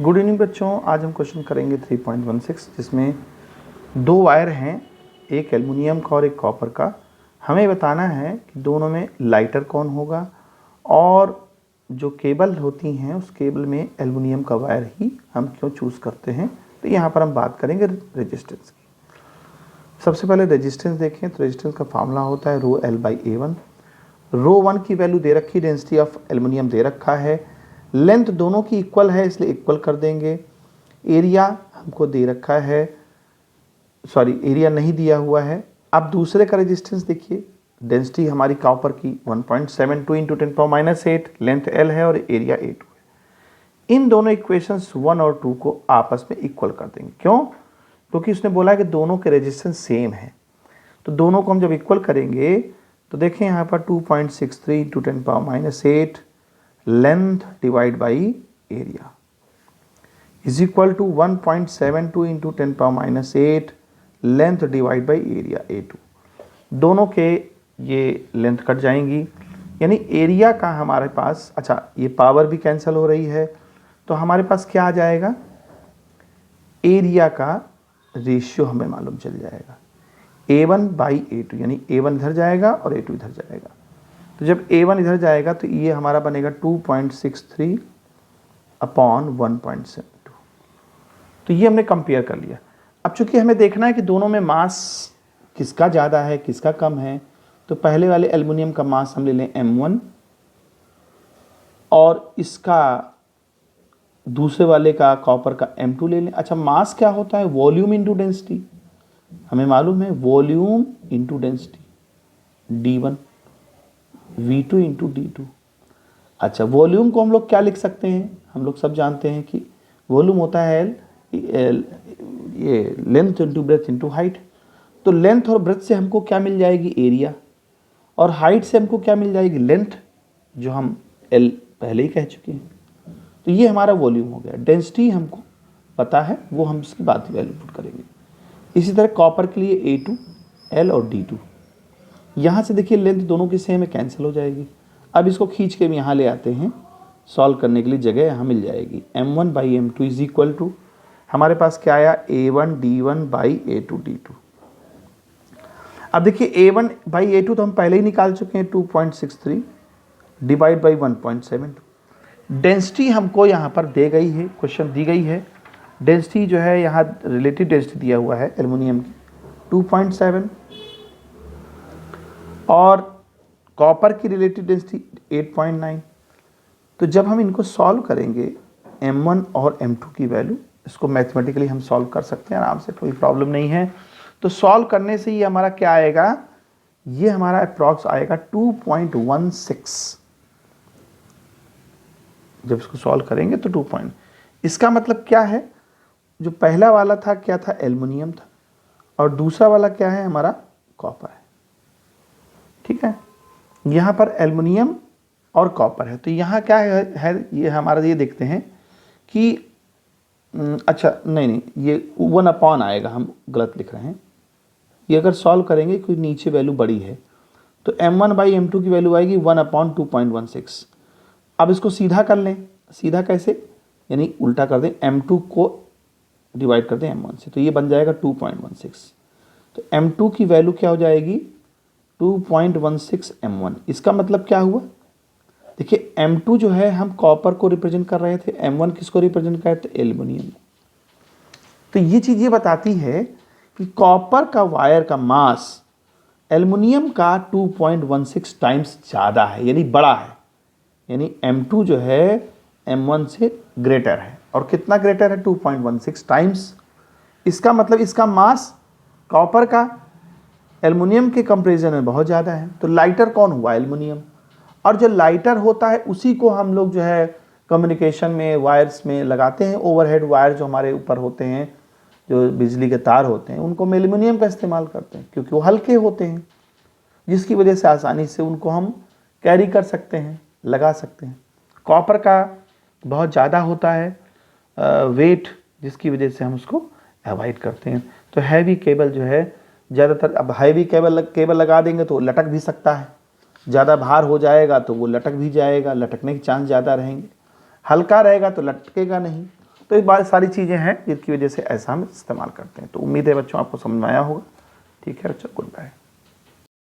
Good evening बच्चों, आज हम क्वेश्चन करेंगे 3.16 जिसमें दो वायर हैं, एक एल्युमिनियम का और एक कॉपर का। हमें बताना है कि दोनों में लाइटर कौन होगा और जो केबल होती हैं उस केबल में एल्युमिनियम का वायर ही हम क्यों चूज़ करते हैं। तो यहाँ पर हम बात करेंगे रेजिस्टेंस की। सबसे पहले रेजिस्टेंस देखें तो रेजिस्टेंस का फार्मूला होता है rho L by A one. Rho one की वैल्यू दे रखी, डेंसिटी ऑफ एल्युमिनियम दे रखा है, लेंथ दोनों की इक्वल है इसलिए इक्वल कर देंगे। एरिया हमको दे रखा है, सॉरी एरिया नहीं दिया हुआ है। अब दूसरे का रेजिस्टेंस देखिए, डेंसिटी हमारी कॉपर की 1.72 इंटू 10⁻⁸, लेंथ L है और एरिया A2 है। इन दोनों इक्वेशंस 1 और 2 को आपस में इक्वल कर देंगे। क्यों? क्योंकि उसने बोला है कि दोनों के रेजिस्टेंस सेम है, तो दोनों को हम जब इक्वल करेंगे तो देखें यहाँ पर 2.63 into 10⁻⁸ length divide by area is equal to 1.72 into 10⁻⁸ length divide by area A2। दोनों के ये लेंथ कट जाएंगी, यानी एरिया का हमारे पास, अच्छा ये पावर भी कैंसिल हो रही है, तो हमारे पास क्या आ जाएगा, एरिया का रेशियो हमें मालूम चल जाएगा A1 बाई A2, यानी A1 इधर जाएगा और A2 इधर जाएगा। तो जब A1 इधर जाएगा तो ये हमारा बनेगा 2.63 अपॉन 1.72। तो ये हमने कंपेयर कर लिया। अब चूंकि हमें देखना है कि दोनों में मास किसका ज़्यादा है किसका कम है, तो पहले वाले एल्युमिनियम का मास हम ले लें M1 और इसका दूसरे वाले का कॉपर का M2 ले लें। अच्छा, मास क्या होता है? Volume into density. हमें मालूम है volume into density D1 V2 into D2। अच्छा, वॉल्यूम को हम लोग क्या लिख सकते हैं? हम लोग सब जानते हैं कि वॉल्यूम होता है ये length into breadth into height. तो लेंथ और ब्रेथ से हमको क्या मिल जाएगी? एरिया। और हाइट से हमको क्या मिल जाएगी? लेंथ, जो हम L पहले ही कह चुके हैं। तो ये हमारा वॉल्यूम हो गया। डेंसिटी हमको पता है, वो हम इसकी बाद में वैल्यू पुट करेंगे। इसी तरह कॉपर के लिए A2 L और D2। यहाँ से देखिए लेंथ दोनों की सेम है, कैंसिल हो जाएगी। अब इसको खींच के भी यहाँ ले आते हैं, सॉल्व करने के लिए जगह यहाँ मिल जाएगी। M1 by M2 is equal to, हमारे पास क्या आया? A1 D1 by A2 D2। अब देखिए A1 बाई A2 तो हम पहले ही निकाल चुके हैं, 2.63 डिवाइड बाई 1.72। डेंसिटी हमको यहाँ पर दे गई है, क्वेश्चन दी गई है। डेंसिटी जो है यहाँ रिलेटिव डेंसिटी दिया हुआ है एल्युमिनियम की 2.7 और कॉपर की रिलेटिव डेंसिटी 8.9। तो जब हम इनको सॉल्व करेंगे M1 और M2 की वैल्यू, इसको मैथमेटिकली हम सॉल्व कर सकते हैं आराम से, कोई प्रॉब्लम नहीं है। तो सॉल्व करने से ये हमारा क्या आएगा? ये हमारा अप्रॉक्स आएगा 2.16। जब इसको सॉल्व करेंगे तो 2 पॉइंट, इसका मतलब क्या है? जो पहला वाला था क्या था? एल्युमिनियम था, और दूसरा वाला क्या है? हमारा कॉपर है। ठीक है, यहाँ पर एल्युमिनियम और कॉपर है, तो यहाँ क्या है ये हमारा, ये देखते हैं कि अच्छा नहीं, ये 1 अपॉन आएगा, हम गलत लिख रहे हैं। ये अगर सॉल्व करेंगे, कोई नीचे वैल्यू बड़ी है, तो M1 बाई M2 की वैल्यू आएगी 1 अपॉन 2.16। अब इसको सीधा कर लें। सीधा कैसे? यानी उल्टा कर दें, M2 को डिवाइड कर दें M1 से, तो ये बन जाएगा 2.16। तो M2 की वैल्यू क्या हो जाएगी? 2.16 M1। इसका मतलब क्या हुआ? देखिए M2 जो है हम कॉपर को रिप्रेजेंट कर रहे थे, M1 किसको रिप्रेजेंट कर रहे थे? एल्युमिनियम। तो ये चीज़ ये बताती है कि कॉपर का वायर का मास एल्युमिनियम का 2.16 टाइम्स ज़्यादा है, यानी बड़ा है। यानी M2 जो है M1 से ग्रेटर है, और कितना ग्रेटर है? 2.16 टाइम्स। इसका मतलब इसका मास कॉपर का एल्युमिनियम के कंपैरिजन में बहुत ज़्यादा है। तो लाइटर कौन हुआ? एल्युमिनियम। और जो लाइटर होता है उसी को हम लोग जो है कम्युनिकेशन में, वायर्स में लगाते हैं। ओवरहेड वायर जो हमारे ऊपर होते हैं, जो बिजली के तार होते हैं, उनको हम एल्युमिनियम का इस्तेमाल करते हैं, क्योंकि वो हल्के होते हैं, जिसकी वजह से आसानी से उनको हम कैरी कर सकते हैं, लगा सकते हैं। कॉपर का बहुत ज़्यादा होता है वेट, जिसकी वजह से हम उसको अवॉइड करते हैं। तो हैवी केबल जो है ज़्यादातर, अब हैवी केबल लगा देंगे तो लटक भी सकता है, ज़्यादा भार हो जाएगा तो वो लटक भी जाएगा, लटकने के चांस ज़्यादा रहेंगे। हल्का रहेगा तो लटकेगा नहीं। तो ये बात सारी चीज़ें हैं जिनकी वजह से ऐसा हम इस्तेमाल करते हैं। तो उम्मीद है बच्चों आपको समझ में आया होगा। ठीक है बच्चों, गुड बाय।